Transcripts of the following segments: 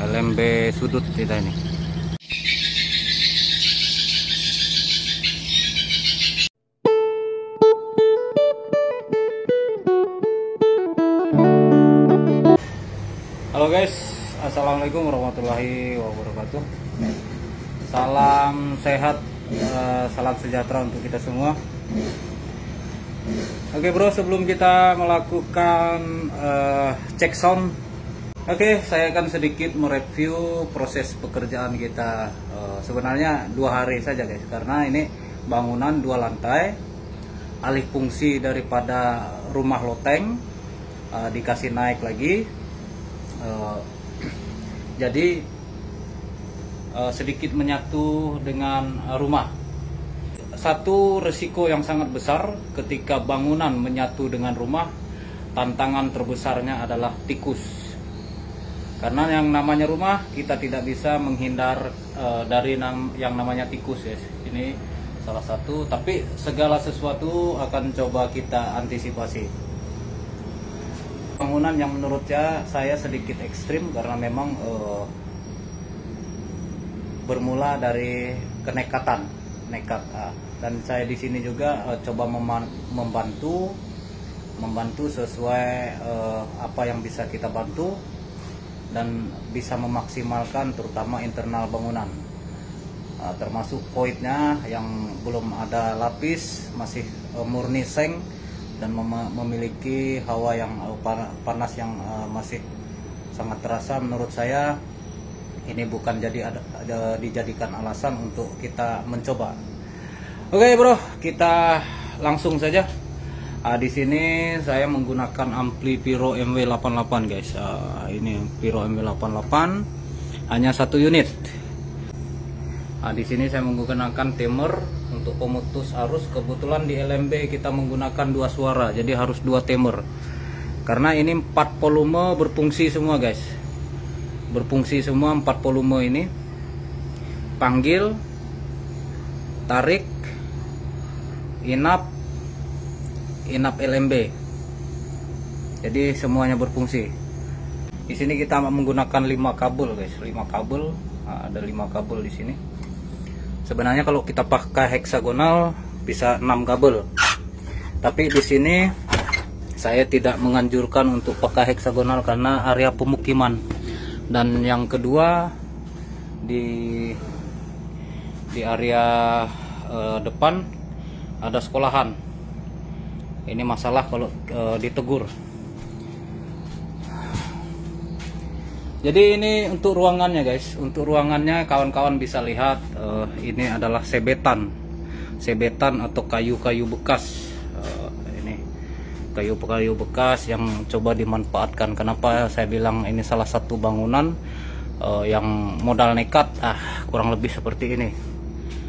LMB sudut kita ini. Halo guys, assalamualaikum warahmatullahi wabarakatuh. Salam sehat, salam sejahtera untuk kita semua. Oke bro, sebelum kita melakukan cek sound, saya akan sedikit mereview proses pekerjaan kita. Sebenarnya 2 hari saja guys, karena ini bangunan 2 lantai, alih fungsi daripada rumah loteng, dikasih naik lagi. Jadi sedikit menyatu dengan rumah. Satu resiko yang sangat besar ketika bangunan menyatu dengan rumah, tantangan terbesarnya adalah tikus. Karena yang namanya rumah, kita tidak bisa menghindar dari yang namanya tikus ya. Ini salah satu, tapi segala sesuatu akan coba kita antisipasi. Bangunan yang menurut saya sedikit ekstrim karena memang bermula dari kenekatan, nekat. Dan saya di sini juga coba membantu sesuai apa yang bisa kita bantu dan bisa memaksimalkan terutama internal bangunan, termasuk voidnya yang belum ada lapis, masih murni seng dan memiliki hawa yang panas yang masih sangat terasa. Menurut saya ini bukan dijadikan alasan untuk kita mencoba. Oke bro, kita langsung saja. Di sini saya menggunakan ampli Pyro MW88 guys. Ini Pyro MW88 hanya 1 unit. Di sini saya menggunakan timer untuk pemutus arus. Kebetulan di LMB kita menggunakan 2 suara, jadi harus 2 timer. Karena ini 4 volume berfungsi semua guys. Berfungsi semua 4 volume ini. Panggil, tarik, inap LMB. Jadi semuanya berfungsi. Di sini kita menggunakan 5 kabel guys, 5 kabel. Ada 5 kabel di sini. Sebenarnya kalau kita pakai heksagonal bisa 6 kabel. Tapi di sini saya tidak menganjurkan untuk pakai heksagonal karena area pemukiman. Dan yang kedua di area depan ada sekolahan. Ini masalah kalau ditegur. Jadi ini untuk ruangannya guys. Untuk ruangannya kawan-kawan bisa lihat, ini adalah sebetan atau kayu-kayu bekas. Ini kayu-kayu bekas yang coba dimanfaatkan. Kenapa saya bilang ini salah satu bangunan yang modal nekat? Kurang lebih seperti ini.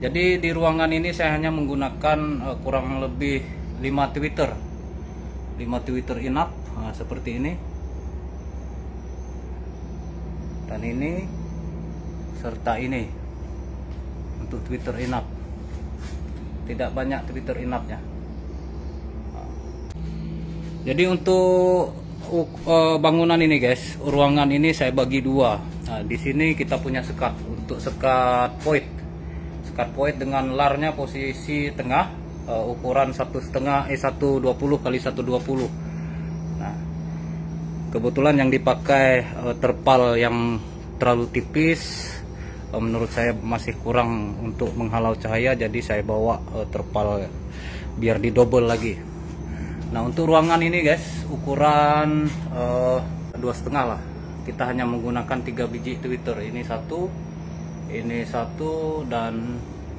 Jadi di ruangan ini saya hanya menggunakan kurang lebih 5 tweeter inap seperti ini. Dan ini serta ini untuk tweeter inap. Tidak banyak tweeter inapnya. Jadi untuk bangunan ini guys, ruangan ini saya bagi 2. Di sini kita punya sekat untuk sekat void. Sekat void dengan larnya posisi tengah, ukuran 1,5 120 kali 120. Nah, kebetulan yang dipakai terpal yang terlalu tipis, menurut saya masih kurang untuk menghalau cahaya, jadi saya bawa terpal biar didobel lagi. Nah untuk ruangan ini guys, ukuran 2,5 lah. Kita hanya menggunakan 3 biji tweeter. Ini 1, dan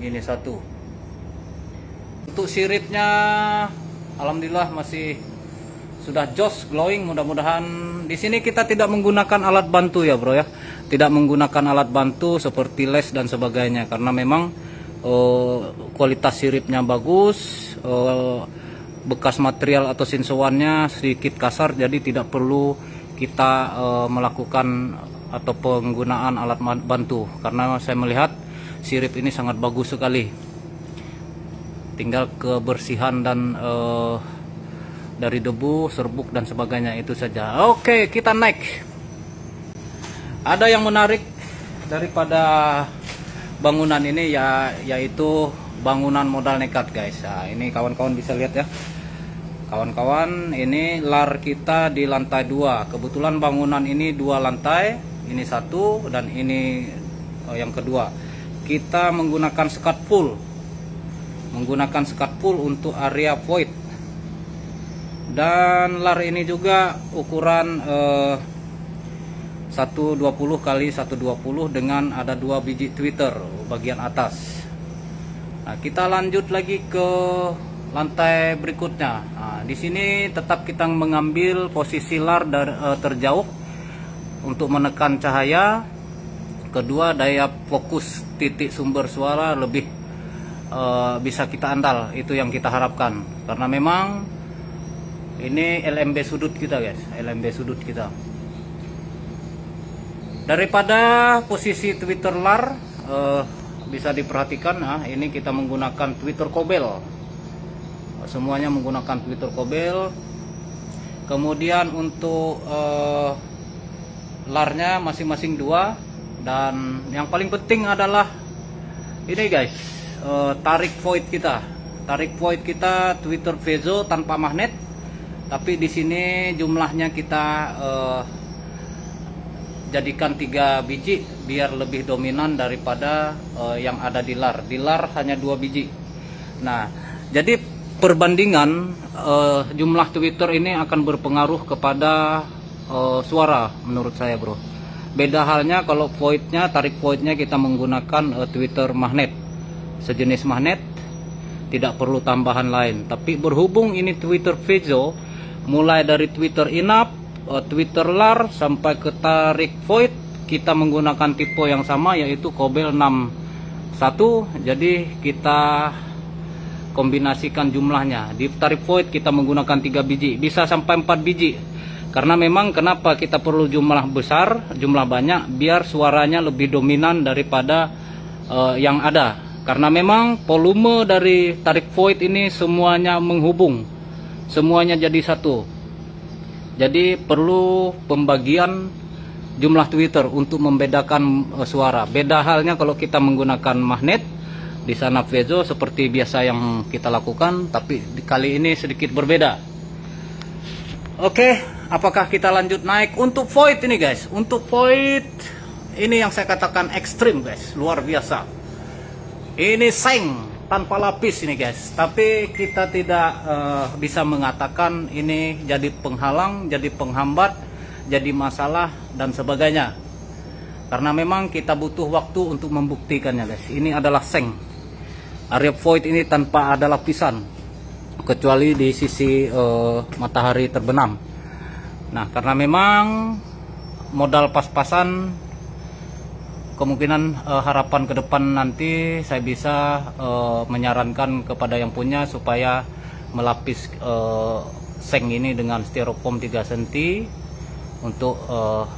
ini 1. Untuk siripnya alhamdulillah masih sudah jos, glowing. Mudah-mudahan di sini kita tidak menggunakan alat bantu ya bro ya. Tidak menggunakan alat bantu seperti les dan sebagainya, karena memang kualitas siripnya bagus. Bekas material atau sinsowannya sedikit kasar, jadi tidak perlu kita melakukan atau penggunaan alat bantu, karena saya melihat sirip ini sangat bagus sekali. Tinggal kebersihan dan dari debu, serbuk dan sebagainya, itu saja. Oke, kita naik. Ada yang menarik daripada bangunan ini yaitu bangunan modal nekat guys. Nah, ini kawan-kawan bisa lihat ya. Kawan-kawan, ini lar kita di lantai 2. Kebetulan bangunan ini 2 lantai, ini 1 dan ini yang kedua. Kita menggunakan skat full. Menggunakan skat full untuk area void. Dan lar ini juga ukuran 120 kali 120 dengan ada 2 biji tweeter bagian atas. Nah, kita lanjut lagi ke lantai berikutnya. Nah, di sini tetap kita mengambil posisi lar terjauh untuk menekan cahaya. Kedua, daya fokus titik sumber suara lebih bisa kita andal. Itu yang kita harapkan. Karena memang ini LMB sudut kita guys, LMB sudut kita. Daripada posisi tweeter lar bisa diperhatikan, nah ini kita menggunakan tweeter kobel. Semuanya menggunakan tweeter kobel. Kemudian untuk larnya masing-masing 2. Dan yang paling penting adalah ini guys, tarik void kita. Tarik void kita tweeter Vezo tanpa magnet. Tapi di sini jumlahnya kita jadikan 3 biji biar lebih dominan daripada yang ada di lar. Di lar hanya 2 biji. Nah, jadi perbandingan jumlah tweeter ini akan berpengaruh kepada suara menurut saya bro. Beda halnya kalau voidnya, tarik voidnya kita menggunakan tweeter magnet, sejenis magnet, tidak perlu tambahan lain. Tapi berhubung ini tweeter Vezo, mulai dari tweeter inap, tweeter lar sampai ke tarik void kita menggunakan tipe yang sama yaitu kobel 61. Jadi kita kombinasikan jumlahnya. Di tarik void kita menggunakan 3 biji, bisa sampai 4 biji. Karena memang kenapa kita perlu jumlah besar, jumlah banyak, biar suaranya lebih dominan daripada yang ada. Karena memang volume dari tarik void ini semuanya menghubung, semuanya jadi satu. Jadi perlu pembagian jumlah tweeter untuk membedakan suara. Beda halnya kalau kita menggunakan magnet. Di sana Vezo seperti biasa yang kita lakukan, tapi kali ini sedikit berbeda. Oke, apakah kita lanjut naik untuk void ini guys? Untuk void ini yang saya katakan ekstrim guys, luar biasa. Ini seng tanpa lapis ini guys, tapi kita tidak bisa mengatakan ini jadi penghalang, jadi penghambat, jadi masalah dan sebagainya. Karena memang kita butuh waktu untuk membuktikannya guys. Ini adalah seng. Area void ini tanpa ada lapisan, kecuali di sisi matahari terbenam. Nah, karena memang modal pas-pasan, kemungkinan harapan ke depan nanti saya bisa menyarankan kepada yang punya supaya melapis seng ini dengan styrofoam 3 cm untuk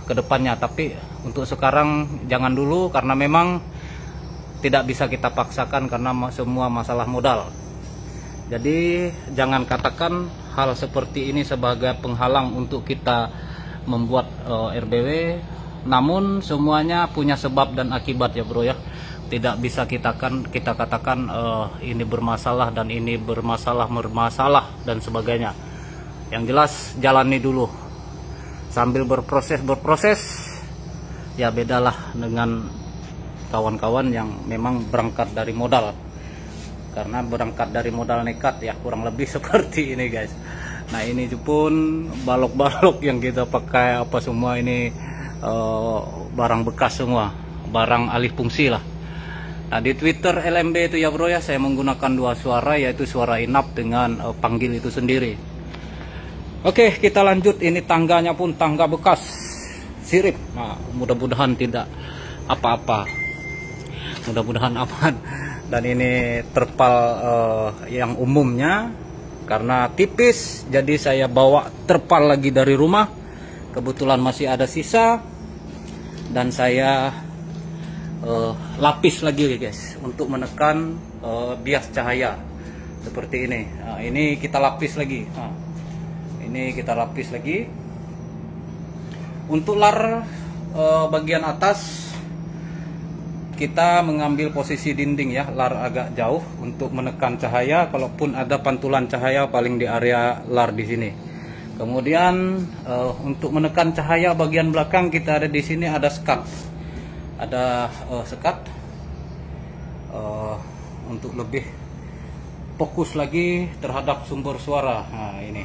kedepannya. Tapi untuk sekarang jangan dulu, karena memang tidak bisa kita paksakan karena semua masalah modal. Jadi jangan katakan hal seperti ini sebagai penghalang untuk kita membuat RBW. Namun semuanya punya sebab dan akibat ya bro ya. Tidak bisa kita katakan ini bermasalah dan ini bermasalah dan sebagainya. Yang jelas jalani dulu sambil berproses. Ya bedalah dengan kawan-kawan yang memang berangkat dari modal. Karena berangkat dari modal nekat ya, kurang lebih seperti ini guys. Nah, ini pun balok-balok yang kita pakai apa semua ini barang bekas semua, barang alih fungsi lah. Nah, di Twitter LMB itu ya bro ya, saya menggunakan 2 suara, yaitu suara inap dengan panggil itu sendiri. Oke, kita lanjut. Ini tangganya pun tangga bekas sirip. Nah, mudah-mudahan tidak apa-apa, mudah-mudahan aman. Dan ini terpal yang umumnya karena tipis, jadi saya bawa terpal lagi dari rumah. Kebetulan masih ada sisa dan saya lapis lagi guys untuk menekan bias cahaya seperti ini. Nah, ini kita lapis lagi. Nah, ini kita lapis lagi. Untuk lar bagian atas kita mengambil posisi dinding ya, lar agak jauh untuk menekan cahaya. Kalaupun ada pantulan cahaya paling di area lar di sini. Kemudian untuk menekan cahaya bagian belakang kita ada di sini ada sekat, sekat untuk lebih fokus lagi terhadap sumber suara. Nah ini.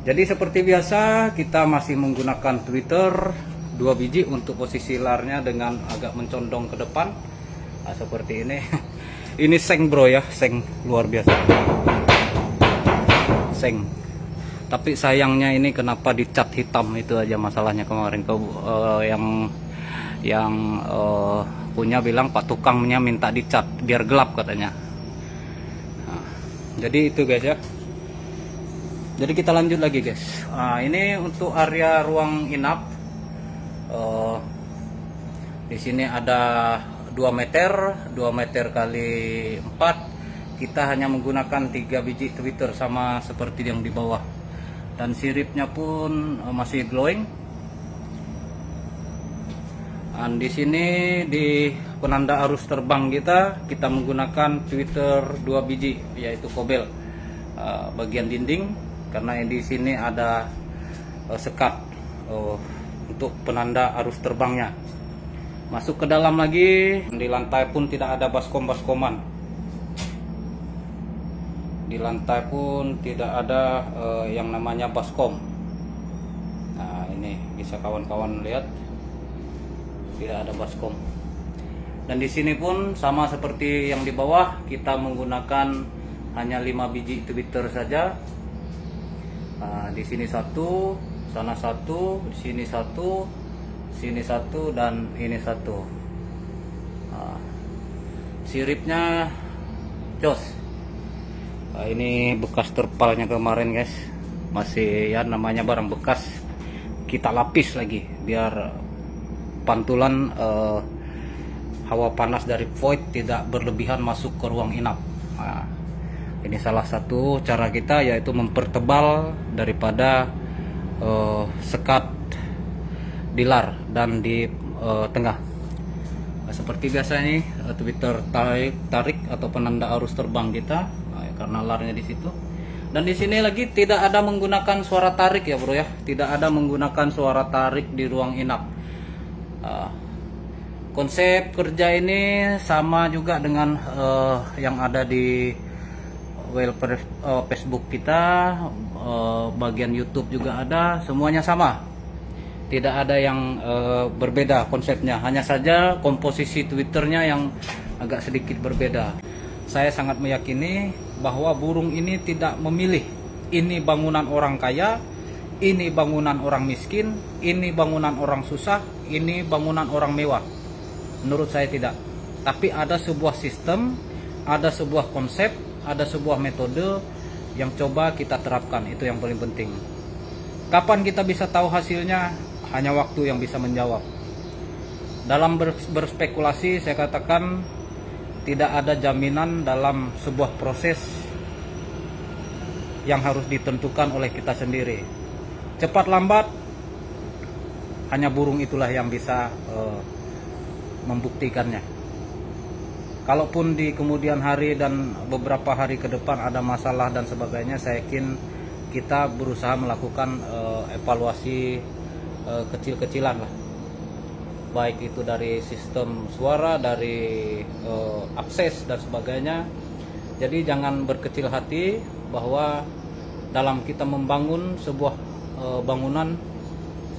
Jadi seperti biasa kita masih menggunakan tweeter 2 biji untuk posisi larnya dengan agak mencondong ke depan. Nah, seperti ini. Ini seng bro ya, seng luar biasa. Seng. Tapi sayangnya ini kenapa dicat hitam, itu aja masalahnya kemarin. Yang punya bilang Pak tukangnya minta dicat biar gelap katanya. Nah, jadi itu guys ya. Jadi kita lanjut lagi guys. Nah, ini untuk area ruang inap. Di sini ada 2 meter kali 4. Kita hanya menggunakan 3 biji tweeter sama seperti yang di bawah. Dan siripnya pun masih glowing. Dan di sini di penanda arus terbang kita menggunakan tweeter 2 biji, yaitu kobel bagian dinding, karena di sini ada sekat untuk penanda arus terbangnya. Masuk ke dalam lagi, di lantai pun tidak ada baskom-baskoman. Di lantai pun tidak ada yang namanya baskom. Nah ini bisa kawan-kawan lihat, tidak ada baskom. Dan di sini pun sama seperti yang di bawah, kita menggunakan hanya 5 biji tweeter saja. Nah, di sini 1, sana 1, di sini 1, sini 1, dan ini 1. Nah, siripnya jos. Nah, ini bekas terpalnya kemarin guys, masih ya namanya barang bekas, kita lapis lagi biar pantulan hawa panas dari void tidak berlebihan masuk ke ruang inap. Nah, ini salah satu cara kita, yaitu mempertebal daripada sekat di lar dan di tengah. Nah, seperti biasa ini tweeter tarik atau penanda arus terbang kita, karena larnya di situ. Dan di sini lagi tidak ada menggunakan suara tarik ya bro ya, tidak ada menggunakan suara tarik di ruang inap. Konsep kerja ini sama juga dengan yang ada di Facebook kita, bagian YouTube juga ada, semuanya sama, tidak ada yang berbeda konsepnya, hanya saja komposisi twitternya yang agak sedikit berbeda. Saya sangat meyakini bahwa burung ini tidak memilih ini bangunan orang kaya, ini bangunan orang miskin, ini bangunan orang susah, ini bangunan orang mewah. Menurut saya tidak, tapi ada sebuah sistem, ada sebuah konsep, ada sebuah metode yang coba kita terapkan. Itu yang paling penting. Kapan kita bisa tahu hasilnya? Hanya waktu yang bisa menjawab. Dalam berspekulasi, saya katakan tidak ada jaminan dalam sebuah proses yang harus ditentukan oleh kita sendiri. Cepat lambat, hanya burung itulah yang bisa membuktikannya. Kalaupun di kemudian hari dan beberapa hari ke depan ada masalah dan sebagainya, saya yakin kita berusaha melakukan evaluasi kecil-kecilan lah, baik itu dari sistem suara, dari akses dan sebagainya. Jadi jangan berkecil hati bahwa dalam kita membangun sebuah bangunan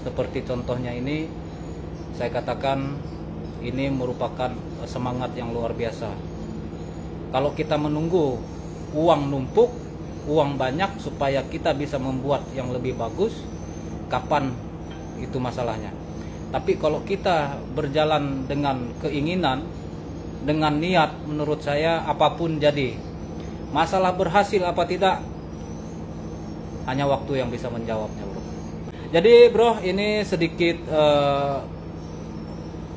seperti contohnya ini, saya katakan ini merupakan semangat yang luar biasa. Kalau kita menunggu uang numpuk, uang banyak supaya kita bisa membuat yang lebih bagus, kapan itu masalahnya. Tapi kalau kita berjalan dengan keinginan, dengan niat, menurut saya apapun jadi. Masalah berhasil apa tidak, hanya waktu yang bisa menjawabnya bro. Jadi bro, ini sedikit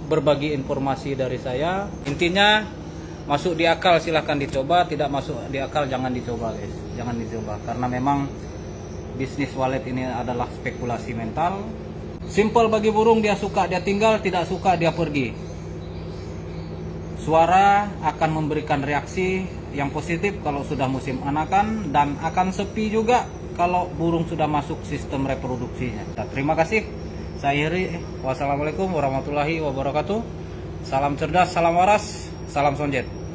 berbagi informasi dari saya. Intinya masuk di akal silahkan dicoba, tidak masuk di akal jangan dicoba guys, jangan dicoba, karena memang bisnis wallet ini adalah spekulasi mental. Simple bagi burung, dia suka dia tinggal, tidak suka dia pergi. Suara akan memberikan reaksi yang positif kalau sudah musim anakan, dan akan sepi juga kalau burung sudah masuk sistem reproduksinya. Terima kasih. Saya Heri. Wassalamualaikum warahmatullahi wabarakatuh. Salam cerdas, salam waras, salam sonjet.